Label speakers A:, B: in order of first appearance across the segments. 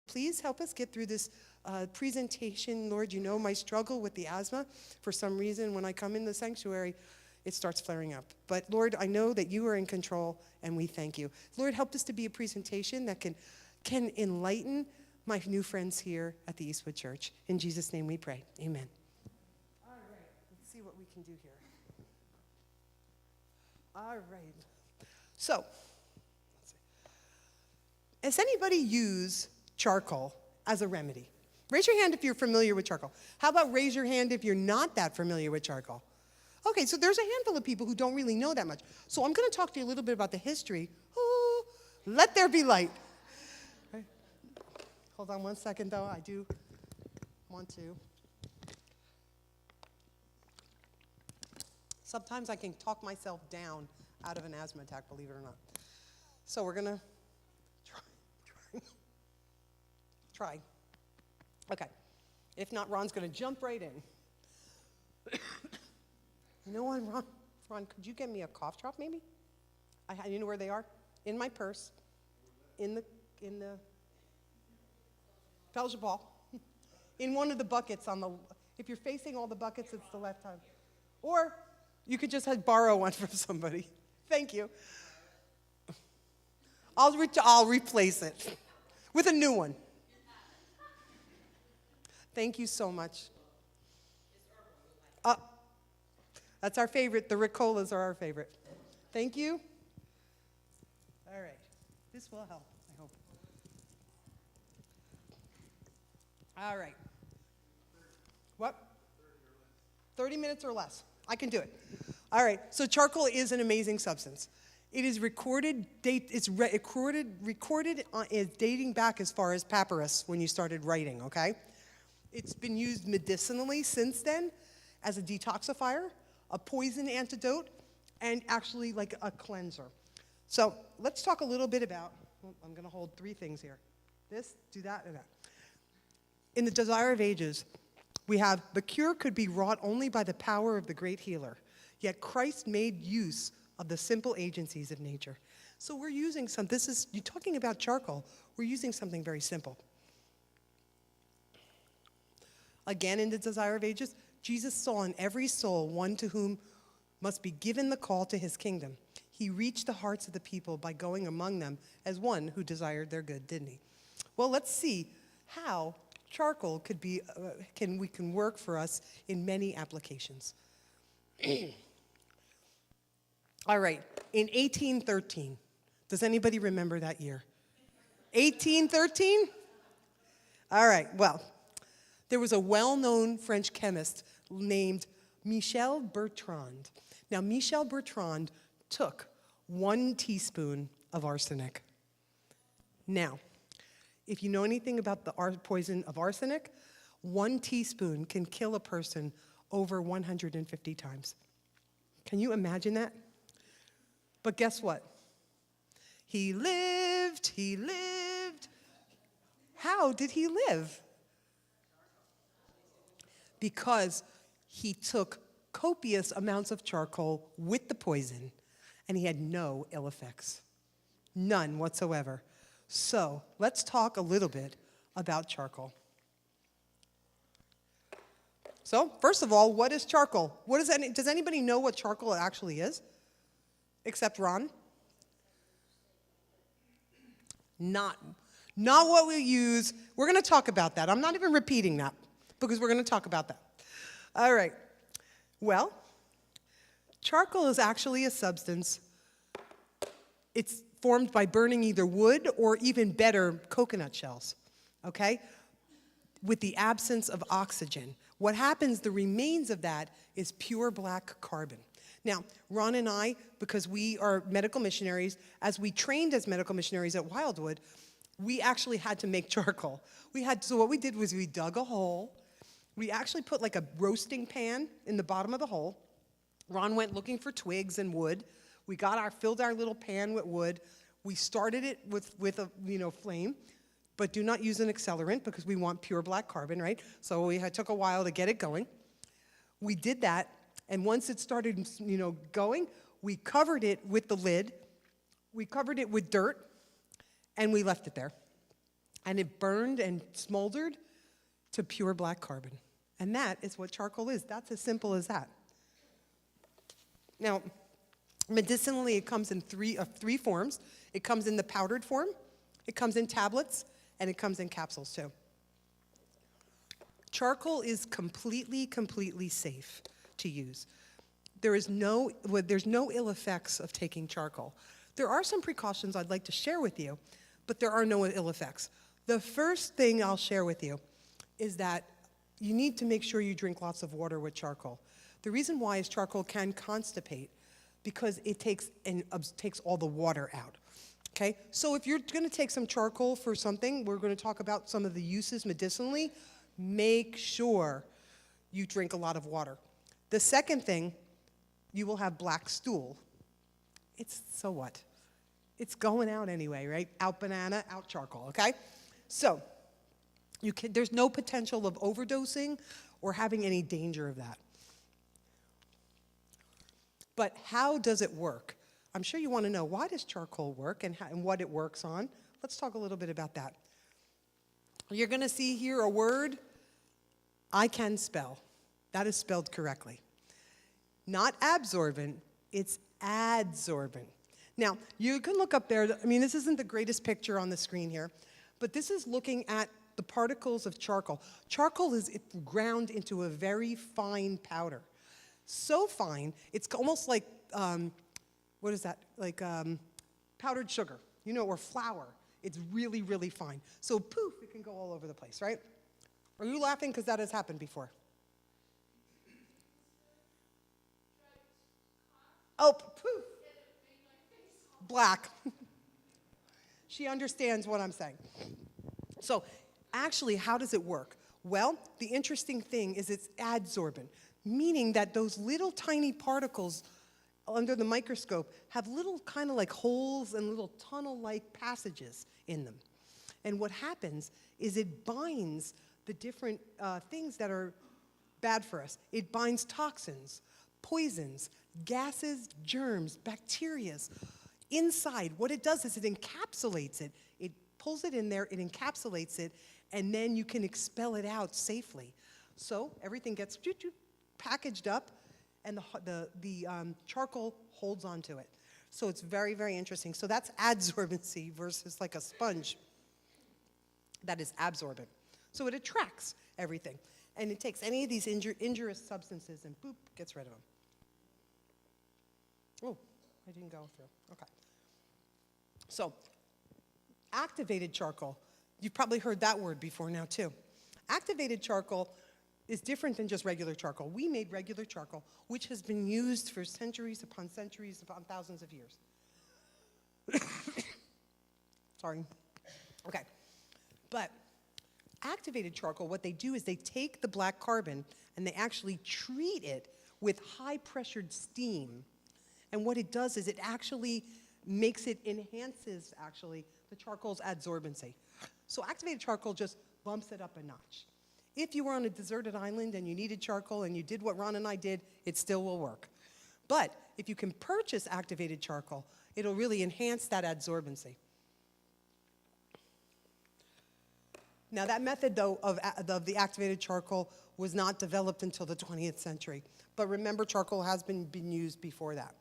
A: please help us get through this presentation. Lord, you know my struggle with the asthma. For some reason, when I come in the sanctuary, it starts flaring up. But Lord, I know that you are in control, and we thank you. Lord, help this to be a presentation that can enlighten my new friends here at the Eastwood Church. In Jesus' name we pray. Amen. All right, let's see what we can do here. All right. So, let's see. Has anybody used charcoal as a remedy? Raise your hand if you're familiar with charcoal. How about raise your hand if you're not that familiar with charcoal? Okay, so there's a handful of people who don't really know that much. So I'm going to talk to you a little bit about the history. Oh, let there be light. Right. Hold on one second, though. I do want to. Sometimes I can talk myself down out of an asthma attack, believe it or not. So we're going to try. Okay. If not, Ron's going to jump right in. You know what, Ron, could you get me a cough drop, maybe? You know where they are? In my purse. In the fellowship hall. In one of the buckets if you're facing all the buckets, it's the left hand. Or you could just borrow one from somebody. Thank you. I'll replace it with a new one. Thank you so much. That's our favorite. The Ricolas are our favorite. Thank you. All right. This will help, I hope. All right. What? 30 minutes or less. I can do it. All right. So charcoal is an amazing substance. It is recorded dating back as far as papyrus when you started writing, okay? It's been used medicinally since then as a detoxifier, a poison antidote, and actually like a cleanser. So let's talk a little bit about, I'm going to hold three things here. This, do that, and that. In the Desire of Ages, we have the cure could be wrought only by the power of the great healer, yet Christ made use of the simple agencies of nature. So we're using you're talking about charcoal, we're using something very simple. Again, in the Desire of Ages, Jesus saw in every soul one to whom must be given the call to his kingdom. He reached the hearts of the people by going among them as one who desired their good, didn't he? Well, let's see how charcoal can work for us in many applications. All right, in 1813, does anybody remember that year? 1813? All right, well, there was a well-known French chemist named Michel Bertrand. Now, Michel Bertrand took 1 teaspoon of arsenic. Now, if you know anything about the poison of arsenic, 1 teaspoon can kill a person over 150 times. Can you imagine that? But guess what? He lived. How did he live? Because he took copious amounts of charcoal with the poison, and he had no ill effects. None whatsoever. So let's talk a little bit about charcoal. So first of all, what is charcoal? Does anybody know what charcoal actually is? Except Ron? Not what we use. We're going to talk about that. I'm not even repeating that because we're going to talk about that. All right. Well, charcoal is actually a substance. It's formed by burning either wood or even better, coconut shells, okay? With the absence of oxygen. What happens, the remains of that is pure black carbon. Now, Ron and I, because we are medical missionaries, as we trained as medical missionaries at Wildwood, we actually had to make charcoal. So what we did was we dug a hole. We actually put like a roasting pan in the bottom of the hole. Ron went looking for twigs and wood. We filled our little pan with wood. We started it with a flame, but do not use an accelerant because we want pure black carbon, right? So it took a while to get it going. We did that, and once it started, going, we covered it with the lid. We covered it with dirt, and we left it there. and it burned and smoldered to pure black carbon. And that is what charcoal is. That's as simple as that. Now, medicinally, it comes in three forms. It comes in the powdered form, it comes in tablets, and it comes in capsules too. Charcoal is completely safe to use. There's no ill effects of taking charcoal. There are some precautions I'd like to share with you, but there are no ill effects. The first thing I'll share with you is that you need to make sure you drink lots of water with charcoal. The reason why is charcoal can constipate because it takes all the water out. Okay, so if you're going to take some charcoal for something, we're going to talk about some of the uses medicinally. Make sure you drink a lot of water. The second thing, you will have black stool. It's so what? It's going out anyway, right? Out banana, out charcoal, okay? So there's no potential of overdosing or having any danger of that. But how does it work? I'm sure you want to know, why does charcoal work and what it works on? Let's talk a little bit about that. You're going to see here a word I can spell. That is spelled correctly. Not absorbent, it's adsorbent. Now, you can look up there. I mean, this isn't the greatest picture on the screen here, but this is looking at the particles of charcoal. Charcoal is ground into a very fine powder. So fine, it's almost like, what is that? Like powdered sugar, or flour. It's really fine. So poof, it can go all over the place, right? Are you laughing because that has happened before? Oh, poof. Black. She understands what I'm saying. So actually, how does it work? Well, the interesting thing is it's adsorbent, meaning that those little tiny particles under the microscope have little kind of like holes and little tunnel-like passages in them. And what happens is it binds the different things that are bad for us. It binds toxins, poisons, gases, germs, bacteria. Inside, what it does is it encapsulates it. It pulls it in there, it encapsulates it, and then you can expel it out safely. So everything gets packaged up, and the charcoal holds onto it. So it's very interesting. So that's adsorbency versus like a sponge that is absorbent. So it attracts everything. And it takes any of these injurious substances and boop, gets rid of them. Oh, I didn't go through. Okay. So activated charcoal. You've probably heard that word before now too. Activated charcoal is different than just regular charcoal. We made regular charcoal, which has been used for centuries upon thousands of years. Sorry. Okay. But activated charcoal, what they do is they take the black carbon and they actually treat it with high-pressured steam. And what it does is it actually enhances the charcoal's adsorbency. So activated charcoal just bumps it up a notch. If you were on a deserted island and you needed charcoal and you did what Ron and I did, it still will work. But if you can purchase activated charcoal, it'll really enhance that adsorbency. Now that method, though, of the activated charcoal was not developed until the 20th century. But remember, charcoal has been used before that.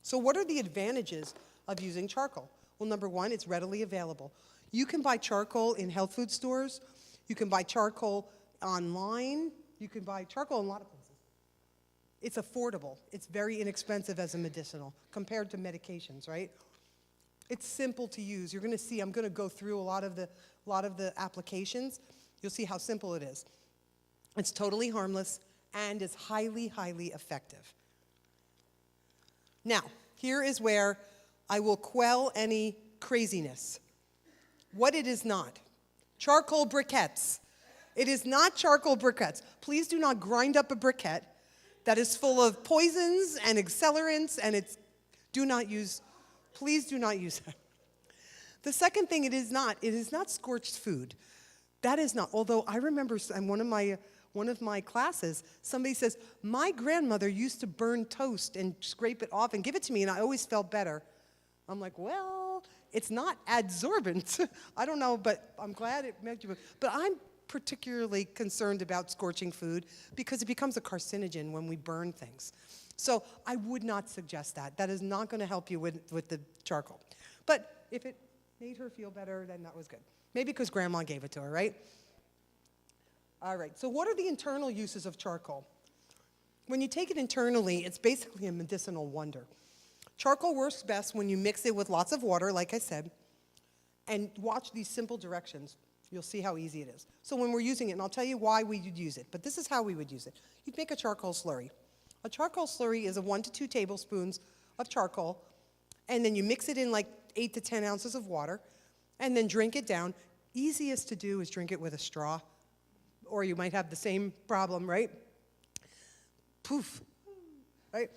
A: So what are the advantages of using charcoal? Well, number one, it's readily available. You can buy charcoal in health food stores. You can buy charcoal online. You can buy charcoal in a lot of places. It's affordable. It's very inexpensive as a medicinal compared to medications, right? It's simple to use. You're going to see, I'm going to go through a lot of the applications. You'll see how simple it is. It's totally harmless and is highly effective. Now, here is where I will quell any craziness. What it is not. Charcoal briquettes. It is not charcoal briquettes. Please do not grind up a briquette that is full of poisons and accelerants, and please do not use that. The second thing it is not scorched food. That is not, although I remember in one of my classes, somebody says, my grandmother used to burn toast and scrape it off and give it to me, and I always felt better. I'm like, well, It's not adsorbent. I don't know, but I'm glad it made you. But I'm particularly concerned about scorching food because it becomes a carcinogen when we burn things. So I would not suggest that. That is not going to help you with the charcoal. But if it made her feel better, then that was good. Maybe because Grandma gave it to her, right? All right, so what are the internal uses of charcoal? When you take it internally, it's basically a medicinal wonder. Charcoal works best when you mix it with lots of water, like I said, and watch these simple directions. You'll see how easy it is. So when we're using it, and I'll tell you why we would use it, but this is how we would use it. You'd make a charcoal slurry. A charcoal slurry is 1 to 2 tablespoons of charcoal, and then you mix it in like 8 to 10 ounces of water, and then drink it down. Easiest to do is drink it with a straw, or you might have the same problem, right? Poof, right?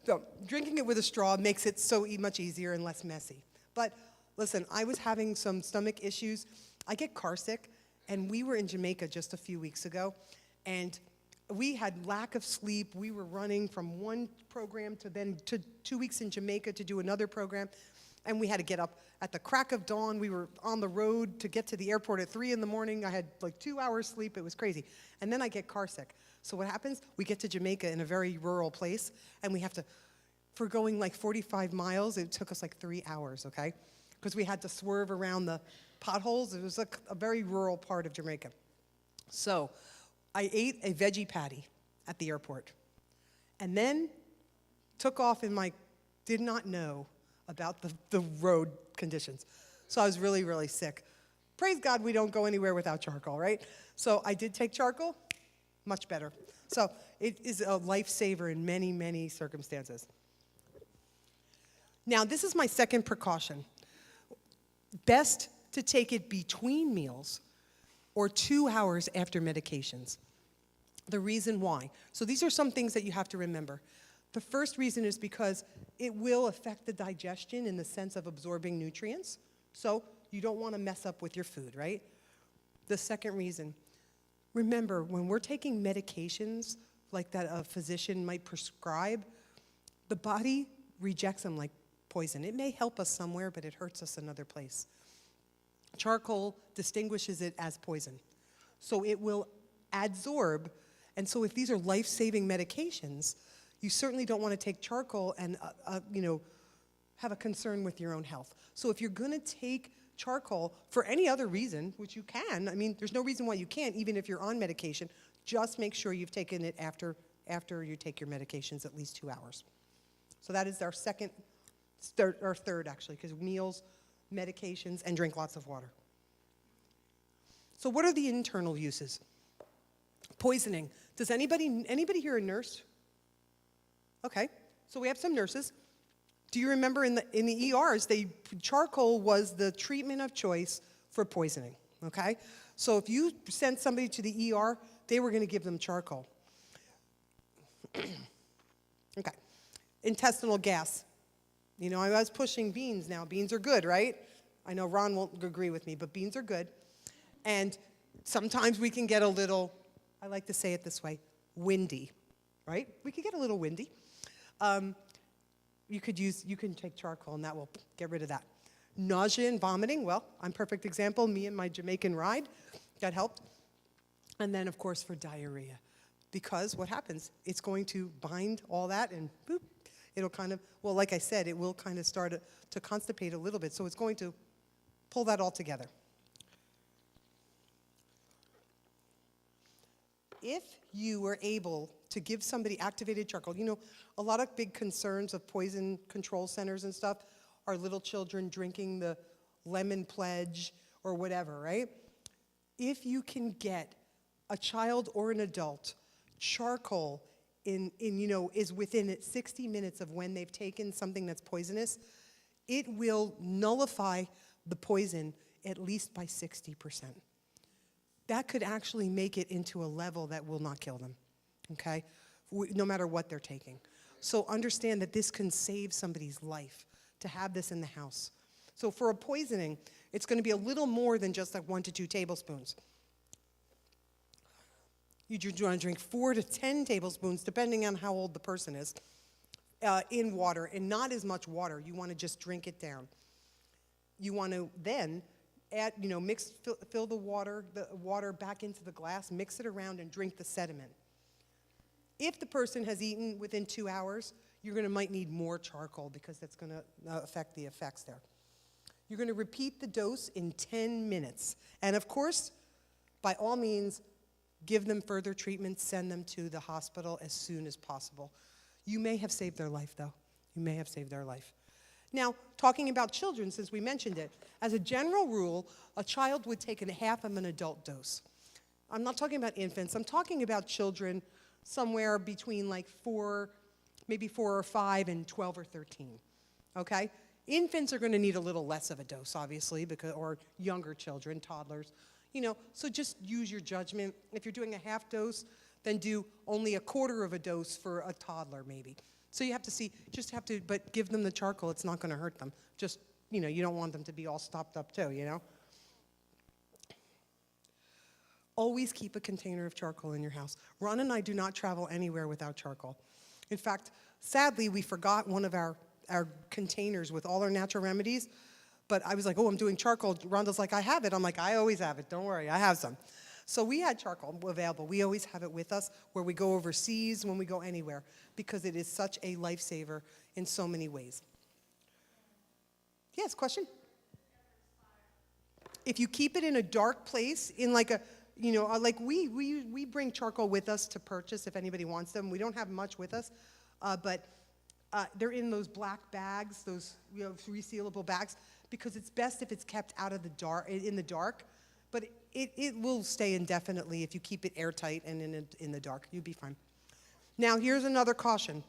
A: So drinking it with a straw makes it so much easier and less messy. But listen, I was having some stomach issues. I get car sick, and we were in Jamaica just a few weeks ago, and we had lack of sleep. We were running from one program to 2 weeks in Jamaica to do another program, and we had to get up at the crack of dawn. We were on the road to get to the airport at 3 in the morning. I had like 2 hours sleep. It was crazy. And then I get car sick. So what happens? We get to Jamaica in a very rural place, and we have to, for going like 45 miles, it took us like 3 hours, okay? Because we had to swerve around the potholes. It was like a very rural part of Jamaica. So I ate a veggie patty at the airport, and then took off in my, did not know about the road conditions. So I was really, really sick. Praise God we don't go anywhere without charcoal, right? So I did take charcoal, much better. So it is a lifesaver in many, many circumstances. Now, this is my second precaution. Best to take it between meals or 2 hours after medications. The reason why. So these are some things that you have to remember. The first reason is because it will affect the digestion in the sense of absorbing nutrients. So you don't want to mess up with your food, right? The second reason, remember, when we're taking medications like that a physician might prescribe, the body rejects them like poison. It may help us somewhere, but it hurts us another place. Charcoal distinguishes it as poison. So it will adsorb, and so if these are life-saving medications, you certainly don't want to take charcoal and have a concern with your own health. So if you're going to take charcoal for any other reason, which you can, I mean, there's no reason why you can't, even if you're on medication, just make sure you've taken it after you take your medications at least 2 hours. So that is our third actually, because meals, medications, and drink lots of water. So what are the internal uses? Poisoning. Does anybody here a nurse? Okay, so we have some nurses. Do you remember in the ERs, charcoal was the treatment of choice for poisoning, okay? So if you sent somebody to the ER, they were going to give them charcoal. Okay, intestinal gas. You know, I was pushing beans now. Beans are good, right? I know Ron won't agree with me, but beans are good. And sometimes we can get a little, I like to say it this way, windy, right? We could get a little windy. You can take charcoal and that will get rid of that. Nausea and vomiting, well, I'm a perfect example. Me and my Jamaican ride, that helped. And then, of course, for diarrhea. Because what happens? It's going to bind all that and boop, it'll kind of, well, like I said, it will kind of start to constipate a little bit. So it's going to pull that all together. If you were able to give somebody activated charcoal, you know, a lot of big concerns of poison control centers and stuff are little children drinking the lemon pledge or whatever, right? If you can get a child or an adult charcoal is within 60 minutes of when they've taken something that's poisonous, it will nullify the poison at least by 60%. That could actually make it into a level that will not kill them, okay? No matter what they're taking. So understand that this can save somebody's life to have this in the house. So for a poisoning, it's going to be a little more than just like 1 to 2 tablespoons. You want to drink 4 to 10 tablespoons, depending on how old the person is, in water, and not as much water. You want to just drink it down. You want to then add, fill the water back into the glass, mix it around, and drink the sediment. If the person has eaten within 2 hours, you're might need more charcoal because that's going to affect the effects there. You're going to repeat the dose in 10 minutes. And of course, by all means, give them further treatment, send them to the hospital as soon as possible. You may have saved their life, though. You may have saved their life. Now, talking about children, since we mentioned it, as a general rule, a child would take half of an adult dose. I'm not talking about infants. I'm talking about children somewhere between like maybe 4 or 5 and 12 or 13, okay? Infants are going to need a little less of a dose, obviously, or younger children, toddlers. So just use your judgment. If you're doing a half dose, then do only a quarter of a dose for a toddler, maybe. So you have to see, but give them the charcoal. It's not going to hurt them. Just, you don't want them to be all stopped up too, Always keep a container of charcoal in your house. Ron and I do not travel anywhere without charcoal. In fact, sadly, we forgot one of our containers with all our natural remedies, but I was like, oh, I'm doing charcoal. Rhonda's like, I have it. I'm like, I always have it. Don't worry, I have some. So we had charcoal available. We always have it with us where we go overseas, when we go anywhere, because it is such a lifesaver in so many ways. Yes, question? If you keep it in a dark place, in like we bring charcoal with us to purchase if anybody wants them. We don't have much with us, but they're in those black bags, those resealable bags, because it's best if it's kept out of the dark, in the dark. But it will stay indefinitely if you keep it airtight and in the dark. You'll be fine. Now, here's another caution.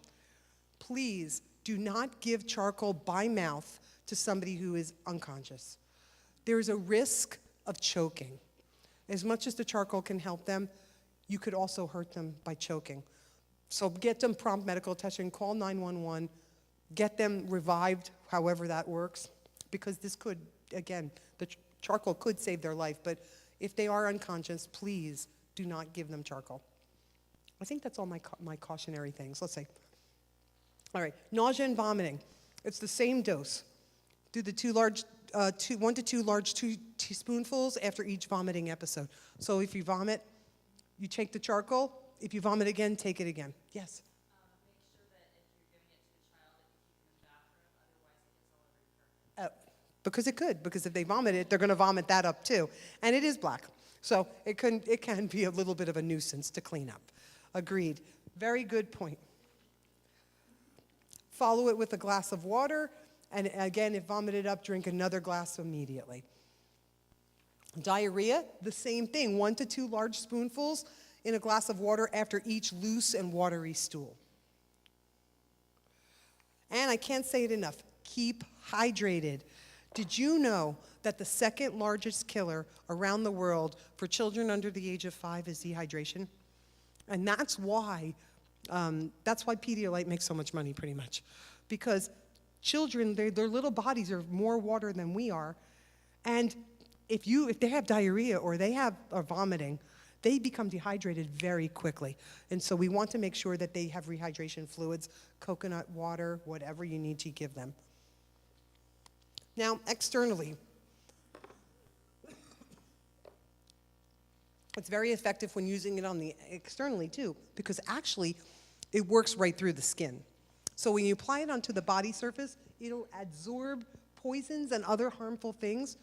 A: Please do not give charcoal by mouth to somebody who is unconscious. There is a risk of choking. As much as the charcoal can help them, you could also hurt them by choking. So get them prompt medical attention, call 911, get them revived, however that works, because this could, again, the charcoal could save their life, but if they are unconscious, please do not give them charcoal. I think that's all my cautionary things. Let's see. All right, nausea and vomiting. It's the same dose. Do the 1 to 2 large teaspoonfuls after each vomiting episode. So if you vomit, you take the charcoal. If you vomit again, take it again. Yes?
B: Make sure that if you're giving it to the child, that you keep them in the bathroom, otherwise it gets all over your carpet.
A: Because it could, because if they vomit it, they're going to vomit that up too. And it is black. So it can be a little bit of a nuisance to clean up. Agreed. Very good point. Follow it with a glass of water. And again, if vomited up, drink another glass immediately. Diarrhea, the same thing. 1 to 2 large spoonfuls in a glass of water after each loose and watery stool. And I can't say it enough. Keep hydrated. Did you know that the second largest killer around the world for children under the age of 5 is dehydration? And that's why Pedialyte makes so much money, pretty much. Because children, their little bodies are more water than we are. And if they have diarrhea or they are vomiting, they become dehydrated very quickly. And so we want to make sure that they have rehydration fluids, coconut water, whatever you need to give them. Now, externally, it's very effective when using it externally too, because actually it works right through the skin. So when you apply it onto the body surface, it'll absorb poisons and other harmful things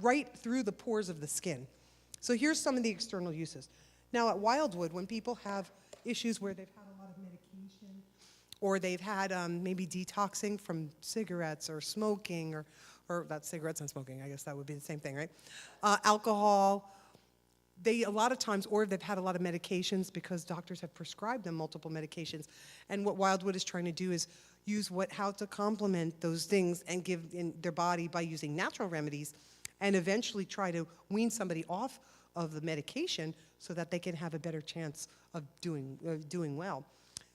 A: right through the pores of the skin. So here's some of the external uses. Now at Wildwood, when people have issues where they've had a lot of medication, or they've had maybe detoxing from cigarettes or smoking, or that's cigarettes and smoking, I guess that would be the same thing, right? Alcohol, a lot of times, or they've had a lot of medications because doctors have prescribed them multiple medications. And what Wildwood is trying to do is use how to complement those things and give in their body by using natural remedies, and eventually try to wean somebody off of the medication so that they can have a better chance of doing well.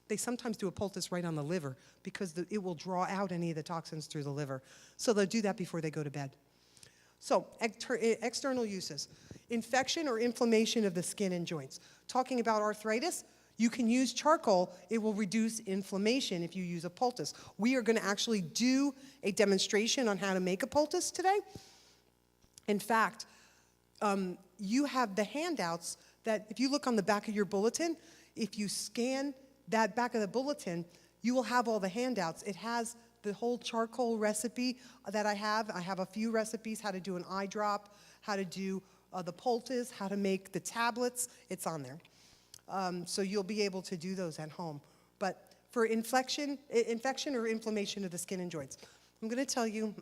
A: They sometimes do a poultice right on the liver because it will draw out any of the toxins through the liver. So they'll do that before they go to bed. So external uses. Infection or inflammation of the skin and joints. Talking about arthritis, You can use charcoal. It will reduce inflammation if you use a poultice. We are going to actually do a demonstration on how to make a poultice today. In fact, you have the handouts that if you look on the back of your bulletin, if you scan that back of the bulletin, you will have all the handouts. It has the whole charcoal recipe that I have. I have a few recipes, how to do an eye drop, how to do the poultice, how to make the tablets. It's on there. So you'll be able to do those at home. But for infection or inflammation of the skin and joints, I'm going to tell you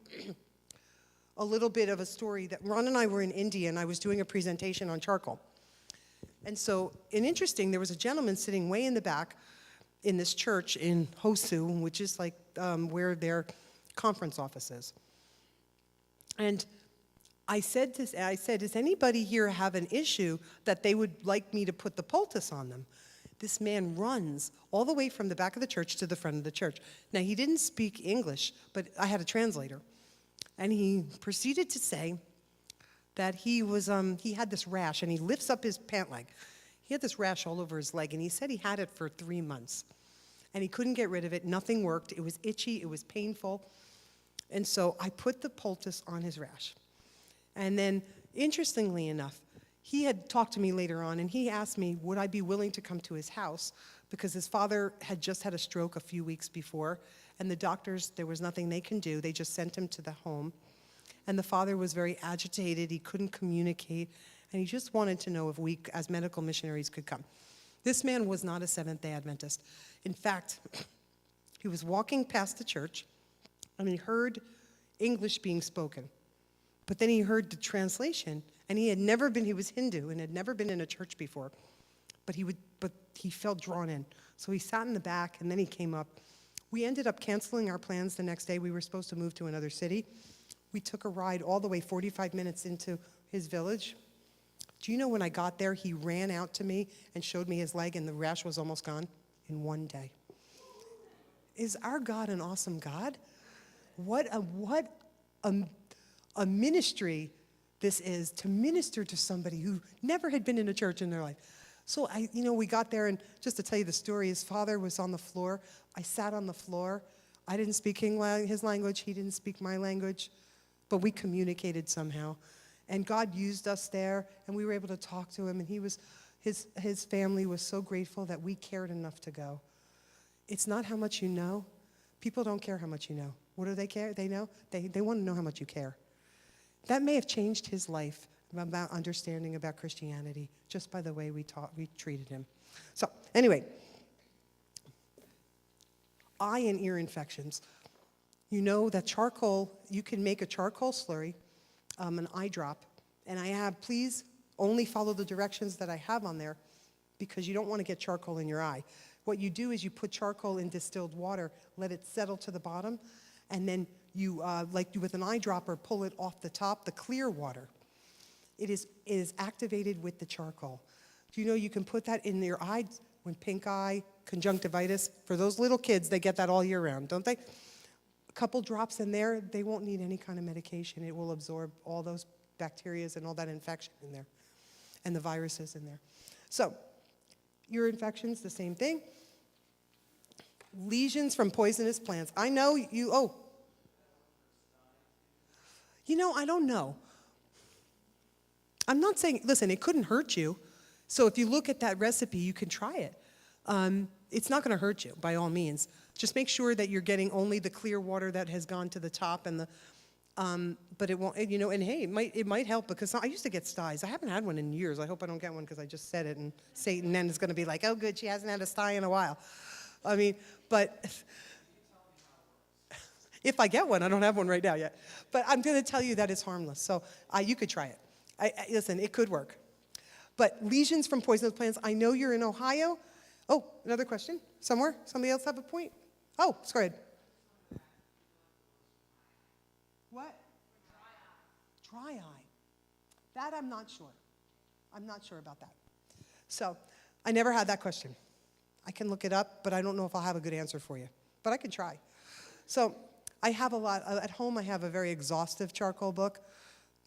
A: a little bit of a story that Ron and I were in India, and I was doing a presentation on charcoal. And so, interesting, there was a gentleman sitting way in the back in this church in Hosu, which is like where their conference office is. And I said, does anybody here have an issue that they would like me to put the poultice on them? This man runs all the way from the back of the church to the front of the church. Now, he didn't speak English, but I had a translator. And he proceeded to say that he had this rash, and he lifts up his pant leg. He had this rash all over his leg, and he said he had it for 3 months. And he couldn't get rid of it. Nothing worked. It was itchy. It was painful. And so I put the poultice on his rash. And then, interestingly enough, he had talked to me later on, and he asked me, would I be willing to come to his house? Because his father had just had a stroke a few weeks before, and the doctors, there was nothing they can do. They just sent him to the home. And the father was very agitated. He couldn't communicate, and he just wanted to know if we, as medical missionaries, could come. This man was not a Seventh-day Adventist. In fact, he was walking past the church, and he heard English being spoken. But then he heard the translation, and he was Hindu and had never been in a church before. But he felt drawn in. So he sat in the back, and then he came up. We ended up canceling our plans the next day. We were supposed to move to another city. We took a ride all the way 45 minutes into his village. Do you know when I got there, he ran out to me and showed me his leg, and the rash was almost gone in one day. Is our God an awesome God? What a ministry this is, to minister to somebody who never had been in a church in their life. So we got there, and just to tell you the story, his father was on the floor. I sat on the floor. I didn't speak his language. He didn't speak my language, but we communicated somehow. And God used us there, and we were able to talk to him, and his family was so grateful that we cared enough to go. It's not how much you know. People don't care how much you know. What do they care? They know? They want to know how much you care. That may have changed his life about understanding about Christianity just by the way we treated him. So anyway, eye and ear infections. You know that charcoal, you can make a charcoal slurry, an eye drop, and please only follow the directions that I have on there because you don't want to get charcoal in your eye. What you do is you put charcoal in distilled water, let it settle to the bottom, and then you, with an eyedropper, pull it off the top, the clear water. It is activated with the charcoal. Do you know you can put that in your eye when pink eye, conjunctivitis? For those little kids, they get that all year round, don't they? A couple drops in there, they won't need any kind of medication. It will absorb all those bacteria and all that infection in there, and the viruses in there. So, ear infections, the same thing. Lesions from poisonous plants. I know I don't know. I'm not saying, listen, it couldn't hurt you. So if you look at that recipe, you can try it. It's not going to hurt you, by all means. Just make sure that you're getting only the clear water that has gone to the top, and but it won't, and hey, it might help, because I used to get styes. I haven't had one in years. I hope I don't get one, because I just said it, and Satan then is going to be like, oh, good, she hasn't had a sty in a while. I mean, but if I get one, I don't have one right now yet. But I'm going to tell you that it's harmless. So you could try it. Listen, it could work. But lesions from poisonous plants, I know you're in Ohio. Oh, another question? Somewhere? Somebody else have a point? Oh, go ahead. What? Dry eye. That I'm not sure. I'm not sure about that. So I never had that question. I can look it up, but I don't know if I'll have a good answer for you. But I can try. So I have a lot. At home, I have a very exhaustive charcoal book.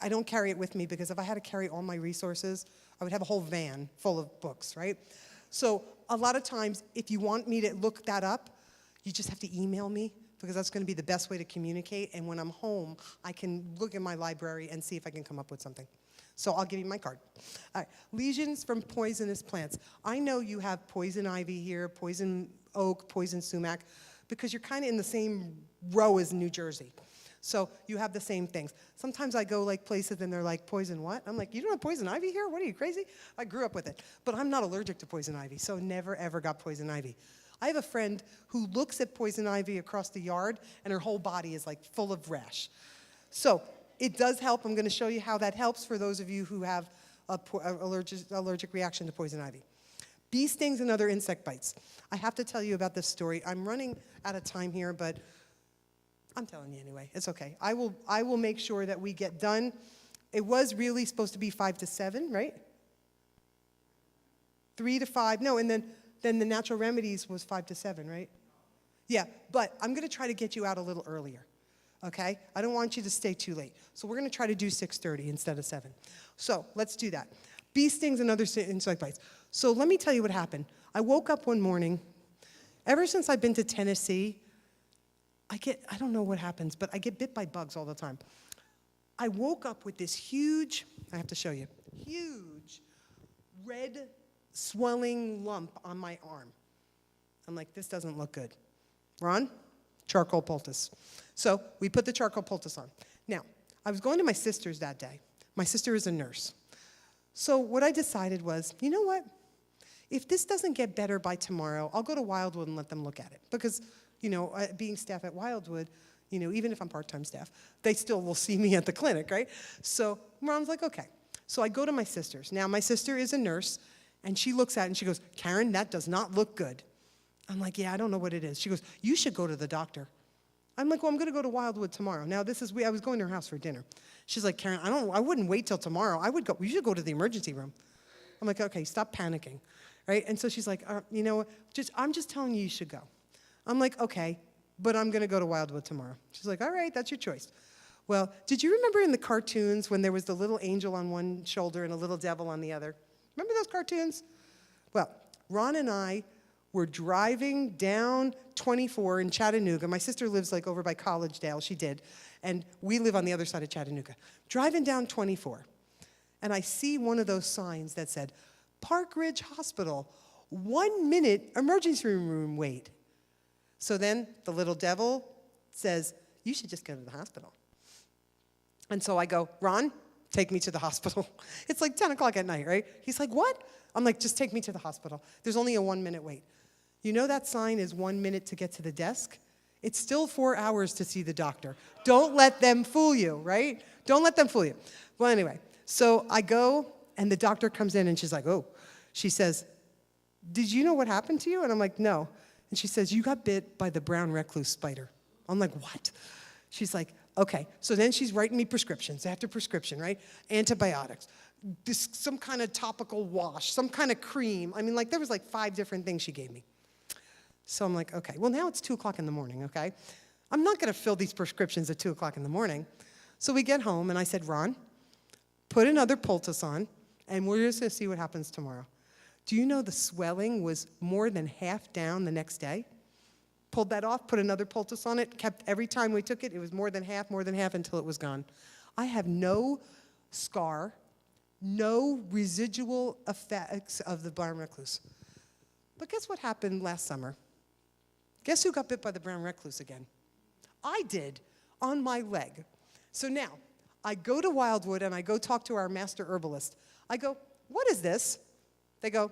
A: I don't carry it with me, because if I had to carry all my resources, I would have a whole van full of books, right? So a lot of times, if you want me to look that up, you just have to email me, because that's going to be the best way to communicate. And when I'm home, I can look in my library and see if I can come up with something. So I'll give you my card. All right. Lesions from poisonous plants. I know you have poison ivy here, poison oak, poison sumac, because you're kind of in the same row as New Jersey. So you have the same things. Sometimes I go like places and they're like, poison what? I'm like, you don't have poison ivy here? What are you, crazy? I grew up with it. But I'm not allergic to poison ivy, so never ever got poison ivy. I have a friend who looks at poison ivy across the yard and her whole body is like full of rash. So it does help. I'm going to show you how that helps for those of you who have an allergic reaction to poison ivy. Bee stings and other insect bites. I have to tell you about this story. I'm running out of time here, but I'm telling you anyway. It's okay. I will make sure that we get done. It was really supposed to be 5 to 7, right? 3 to 5. No, and then the natural remedies was 5 to 7, right? Yeah, but I'm going to try to get you out a little earlier, okay? I don't want you to stay too late. So we're going to try to do 6:30 instead of 7. So let's do that. Bee stings and other insect bites. So let me tell you what happened. I woke up one morning. Ever since I've been to Tennessee, I don't know what happens, but I get bit by bugs all the time. I woke up with this huge, I have to show you, huge red swelling lump on my arm. I'm like, this doesn't look good. Ron, charcoal poultice. So we put the charcoal poultice on. Now, I was going to my sister's that day. My sister is a nurse. So what I decided was, you know what? If this doesn't get better by tomorrow, I'll go to Wildwood and let them look at it. Because, being staff at Wildwood, even if I'm part-time staff, they still will see me at the clinic, right? So Ron's like, okay. So I go to my sister's. Now, my sister is a nurse, and she looks at it and she goes, Karen, that does not look good. I'm like, yeah, I don't know what it is. She goes, you should go to the doctor. I'm like, well, I'm going to go to Wildwood tomorrow. Now, I was going to her house for dinner. She's like, Karen, I wouldn't wait till tomorrow. You should go to the emergency room. I'm like, okay, stop panicking, right? And so she's like, I'm just telling you should go. I'm like, okay, but I'm going to go to Wildwood tomorrow. She's like, all right, that's your choice. Well, did you remember in the cartoons when there was the little angel on one shoulder and a little devil on the other? Remember those cartoons? Well, Ron and I were driving down 24 in Chattanooga. My sister lives like over by Collegedale, she did, and we live on the other side of Chattanooga. Driving down 24, and I see one of those signs that said, Park Ridge Hospital, 1 minute emergency room wait. So then the little devil says, you should just go to the hospital. And so I go, Ron, take me to the hospital. It's like 10 o'clock at night, right? He's like, what? I'm like, just take me to the hospital. There's only a 1 minute wait. You know that sign is 1 minute to get to the desk? It's still 4 hours to see the doctor. Don't let them fool you, right? Don't let them fool you. Well, anyway, so I go, and the doctor comes in, and she's like, oh. She says, did you know what happened to you? And I'm like, no. And she says, you got bit by the brown recluse spider. I'm like, what? She's like, okay. So then she's writing me prescriptions after prescription, right? Antibiotics, some kind of topical wash, some kind of cream. I mean, there was 5 different things she gave me. So I'm like, okay. Well, now it's 2 o'clock in the morning, okay? I'm not going to fill these prescriptions at 2 o'clock in the morning. So we get home, and I said, Ron, put another poultice on, and we're just going to see what happens tomorrow. Do you know the swelling was more than half down the next day? Pulled that off, put another poultice on it, kept every time we took it, it was more than half until it was gone. I have no scar, no residual effects of the brown recluse. But guess what happened last summer? Guess who got bit by the brown recluse again? I did, on my leg. So now, I go to Wildwood and I go talk to our master herbalist. I go, what is this? They go,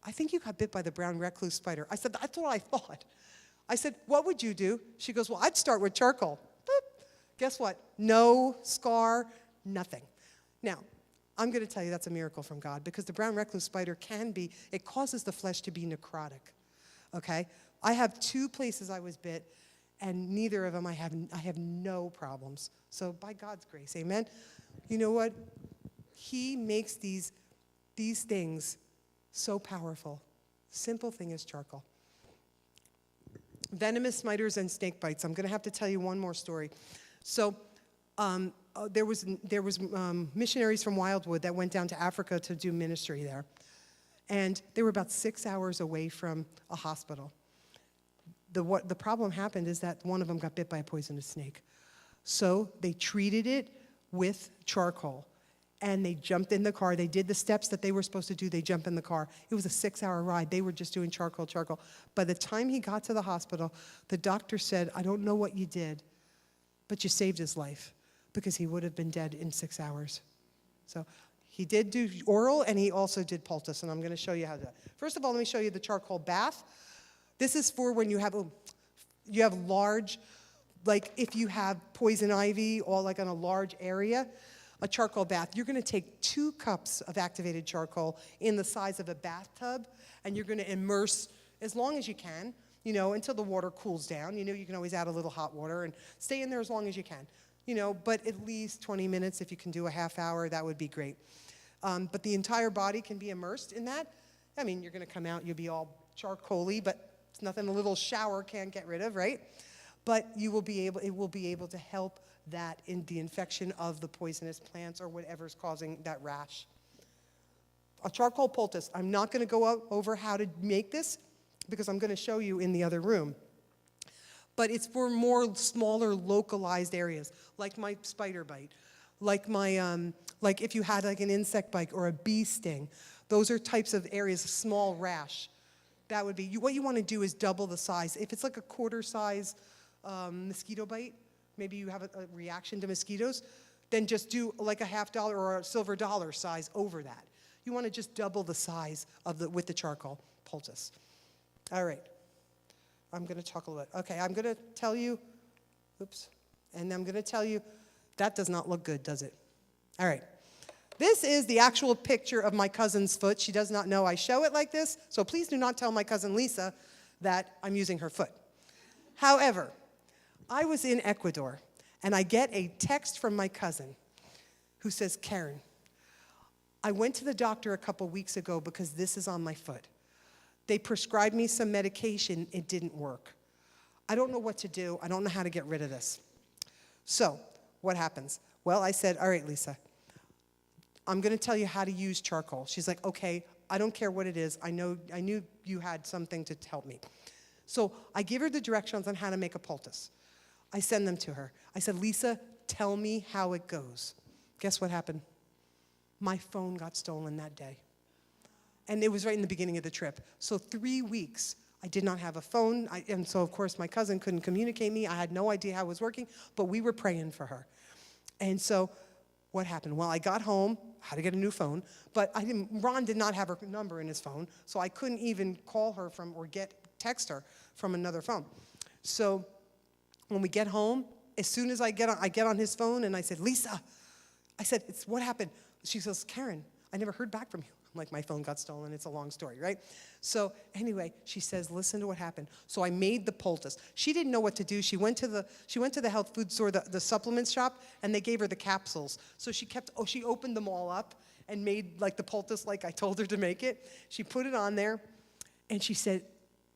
A: I think you got bit by the brown recluse spider. I said, that's what I thought. I said, what would you do? She goes, well, I'd start with charcoal. Boop. Guess what? No scar, nothing. Now, I'm going to tell you that's a miracle from God, because the brown recluse spider it causes the flesh to be necrotic, okay? I have 2 places I was bit, and neither of them I have no problems. So by God's grace, amen? You know what? He makes these things so powerful. Simple thing is charcoal. Venomous miters and snake bites. I'm going to have to tell you one more story. So there was missionaries from Wildwood that went down to Africa to do ministry there. And they were about 6 hours away from a hospital. The problem happened is that one of them got bit by a poisonous snake. So they treated it with charcoal. And they jumped in the car. They did the steps that they were supposed to do. They jumped in the car. It was a 6-hour ride. They were just doing charcoal. By the time he got to the hospital, the doctor said, I don't know what you did, but you saved his life, because he would have been dead in 6 hours. So he did do oral, and he also did poultice, and I'm going to show you how to do that. First of all, let me show you the charcoal bath. This is for when you have large, like if you have poison ivy or like on a large area, a charcoal bath. You're going to take 2 cups of activated charcoal in the size of a bathtub, and you're going to immerse as long as you can, until the water cools down. You can always add a little hot water and stay in there as long as you can, but at least 20 minutes. If you can do a half hour, that would be great. But the entire body can be immersed in that. I mean, you're going to come out, you'll be all charcoaly, but it's nothing a little shower can't get rid of, right? But it will be able to help that in the infection of the poisonous plants or whatever's causing that rash. A charcoal poultice. I'm not going to go over how to make this because I'm going to show you in the other room. But it's for more smaller localized areas, like my spider bite, like like if you had like an insect bite or a bee sting. Those are types of areas, a small rash. That would be, what you want to do is double the size. If it's like a quarter size mosquito bite, maybe you have a reaction to mosquitoes, then just do like a $50 or a silver dollar size over that. You want to just double the size with the charcoal poultice. All right. I'm going to talk a little bit. Okay, I'm going to tell you, and I'm going to tell you, that does not look good, does it? All right. This is the actual picture of my cousin's foot. She does not know I show it like this, so please do not tell my cousin Lisa that I'm using her foot. However, I was in Ecuador, and I get a text from my cousin who says, Karen, I went to the doctor a couple weeks ago because this is on my foot. They prescribed me some medication. It didn't work. I don't know what to do. I don't know how to get rid of this. So what happens? Well, I said, all right, Lisa, I'm going to tell you how to use charcoal. She's like, okay, I don't care what it is. I knew you had something to help me. So I give her the directions on how to make a poultice. I send them to her. I said, Lisa, tell me how it goes. Guess what happened? My phone got stolen that day. And it was right in the beginning of the trip. So 3 weeks, I did not have a phone. And so, of course, my cousin couldn't communicate me. I had no idea how it was working, but we were praying for her. And so what happened? Well, I got home, had to get a new phone, but Ron did not have her number in his phone, so I couldn't even call her or text her from another phone. So when we get home, as soon as I get on his phone, and I said, Lisa, I said, what happened? She says, Karen, I never heard back from you. I'm like, my phone got stolen. It's a long story, right? So anyway, she says, listen to what happened. So I made the poultice. She didn't know what to do. She went to the health food store, the supplements shop, and they gave her the capsules. So she opened them all up and made like the poultice like I told her to make it. She put it on there, and she said,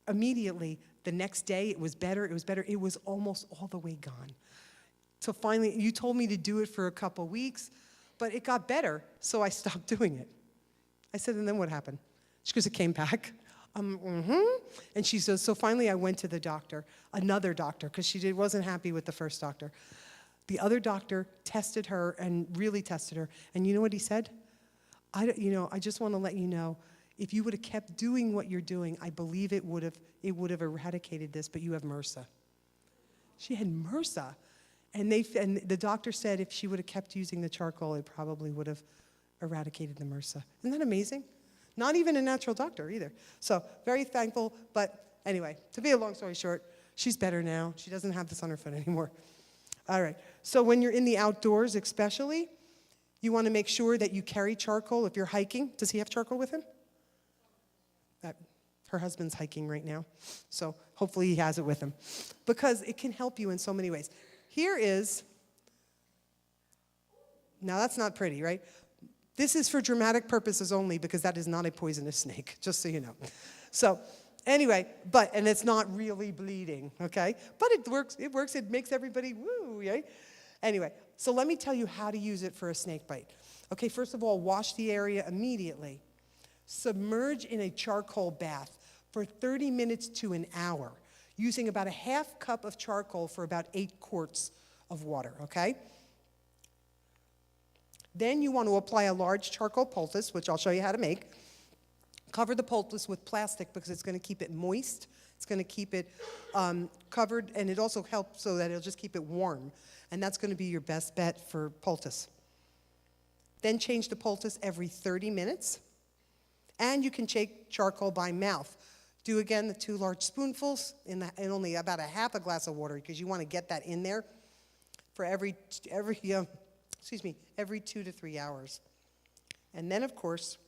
A: immediately, the next day, it was better. It was almost all the way gone. So finally, you told me to do it for a couple weeks, but it got better, so I stopped doing it. I said, and then what happened? She goes, it came back. And she says, so finally I went to the doctor, another doctor, because she wasn't happy with the first doctor. The other doctor tested her and really tested her. And you know what he said? I just want to let you know, if you would have kept doing what you're doing, I believe it would have eradicated this, but you have MRSA. She had MRSA. And the doctor said if she would have kept using the charcoal, it probably would have eradicated the MRSA. Isn't that amazing? Not even a natural doctor either. So very thankful, but anyway, to be a long story short, she's better now. She doesn't have this on her foot anymore. All right, so when you're in the outdoors especially, you want to make sure that you carry charcoal if you're hiking. Does he have charcoal with him? Her husband's hiking right now, so hopefully he has it with him, because it can help you in so many ways. Here is, now that's not pretty, right? This is for dramatic purposes only, because that is not a poisonous snake, just so you know. So anyway, and it's not really bleeding, okay? But it works, it makes everybody woo, right? Anyway, so let me tell you how to use it for a snake bite. Okay, first of all, wash the area immediately. Submerge in a charcoal bath for 30 minutes to an hour, using about a half cup of charcoal for about 8 quarts of water, okay? Then you want to apply a large charcoal poultice, which I'll show you how to make. Cover the poultice with plastic because it's going to keep it moist. It's going to keep it covered, and it also helps so that it'll just keep it warm. And that's going to be your best bet for poultice. Then change the poultice every 30 minutes. And you can shake charcoal by mouth. Do again the 2 large spoonfuls in only about a half a glass of water because you want to get that in there for every 2 to 3 hours. And then, of course,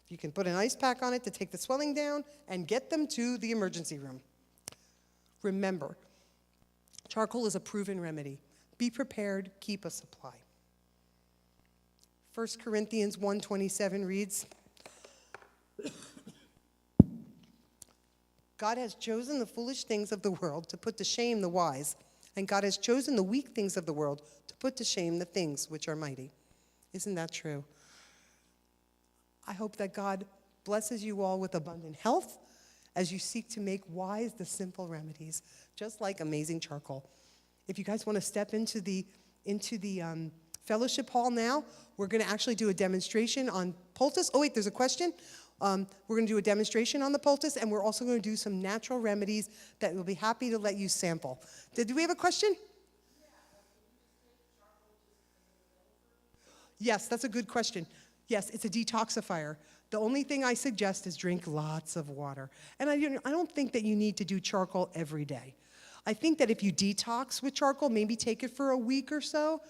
A: you can put an ice pack on it to take the swelling down and get them to the emergency room. Remember, charcoal is a proven remedy. Be prepared, keep a supply. 1 Corinthians 1:27 reads, God has chosen the foolish things of the world to put to shame the wise, and God has chosen the weak things of the world to put to shame the things which are mighty. Isn't that true? I hope that God blesses you all with abundant health as you seek to make wise the simple remedies, just like amazing charcoal. If you guys want to step into the fellowship hall now, we're going to actually do a demonstration on poultice. Oh, wait, there's a question. We're going to do a demonstration on the poultice, and we're also going to do some natural remedies that we'll be happy to let you sample. Do we have a question? Yes, that's a good question. Yes, it's a detoxifier. The only thing I suggest is drink lots of water. And I don't think that you need to do charcoal every day. I think that if you detox with charcoal, maybe take it for a week or so,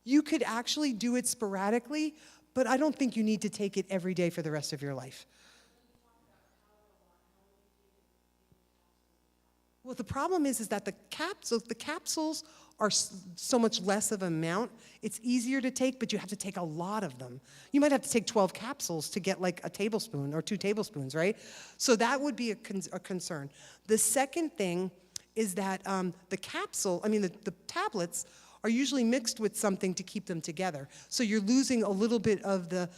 A: you could actually do it sporadically, but I don't think you need to take it every day for the rest of your life. Well, the problem is that the capsules are so much less of an amount. It's easier to take, but you have to take a lot of them. You might have to take 12 capsules to get like a tablespoon or 2 tablespoons, right? So that would be a concern. The second thing is that the tablets are usually mixed with something to keep them together. So you're losing a little bit of the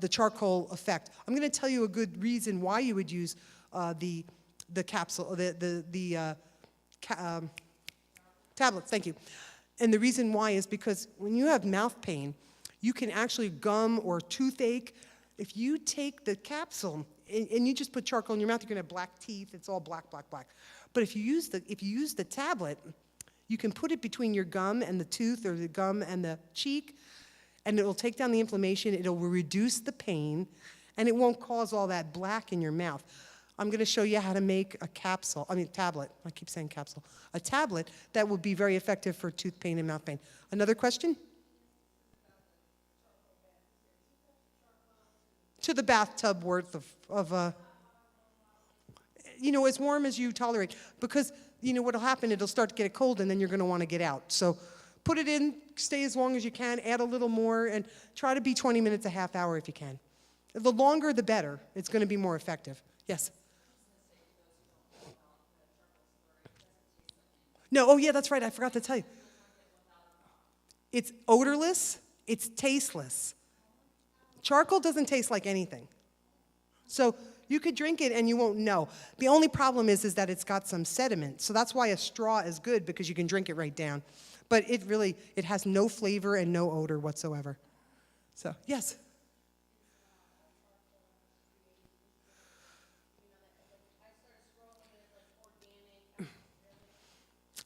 A: charcoal effect. I'm going to tell you a good reason why you would use the capsule, tablets, thank you. And the reason why is because when you have mouth pain, you can actually gum or toothache. If you take the capsule and you just put charcoal in your mouth, you're going to have black teeth. It's all black, black, black. But if you use the tablet, you can put it between your gum and the tooth or the gum and the cheek, and it will take down the inflammation. It will reduce the pain, and it won't cause all that black in your mouth. I'm going to show you how to make a tablet. I keep saying capsule. A tablet that will be very effective for tooth pain and mouth pain. Another question? To the bathtub worth of as warm as you tolerate. Because, what'll happen, it'll start to get cold, and then you're going to want to get out. So put it in, stay as long as you can, add a little more, and try to be 20 minutes, a half hour if you can. The longer, the better. It's going to be more effective. Yes? No, oh yeah, that's right, I forgot to tell you. It's odorless, it's tasteless. Charcoal doesn't taste like anything. So you could drink it and you won't know. The only problem is that it's got some sediment. So that's why a straw is good, because you can drink it right down. But it has no flavor and no odor whatsoever. So, yes?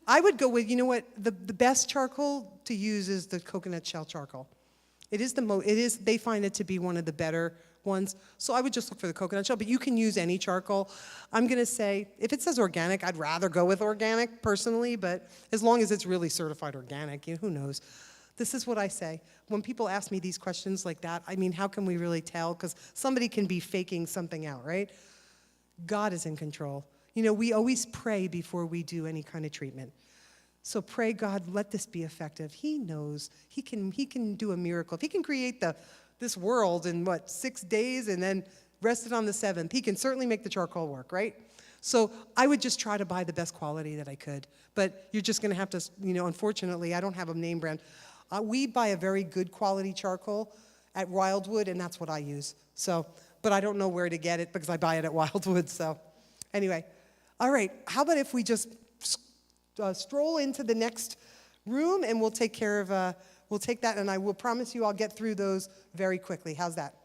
A: I would go with, the best charcoal to use is the coconut shell charcoal. They find it to be one of the better ones. So I would just look for the coconut shell, but you can use any charcoal. I'm going to say, if it says organic, I'd rather go with organic personally, but as long as it's really certified organic, who knows? This is what I say. When people ask me these questions like that, how can we really tell? Because somebody can be faking something out, right? God is in control. We always pray before we do any kind of treatment. So pray, God, let this be effective. He knows. He can do a miracle. If he can create this world in, 6 days and then rest it on the 7th, he can certainly make the charcoal work, right? So I would just try to buy the best quality that I could. But you're just going to have to, unfortunately, I don't have a name brand. We buy a very good quality charcoal at Wildwood, and that's what I use. So, but I don't know where to get it because I buy it at Wildwood. So anyway, all right, how about if we just stroll into the next room and we'll take care of, we'll take that, and I will promise you I'll get through those very quickly. How's that?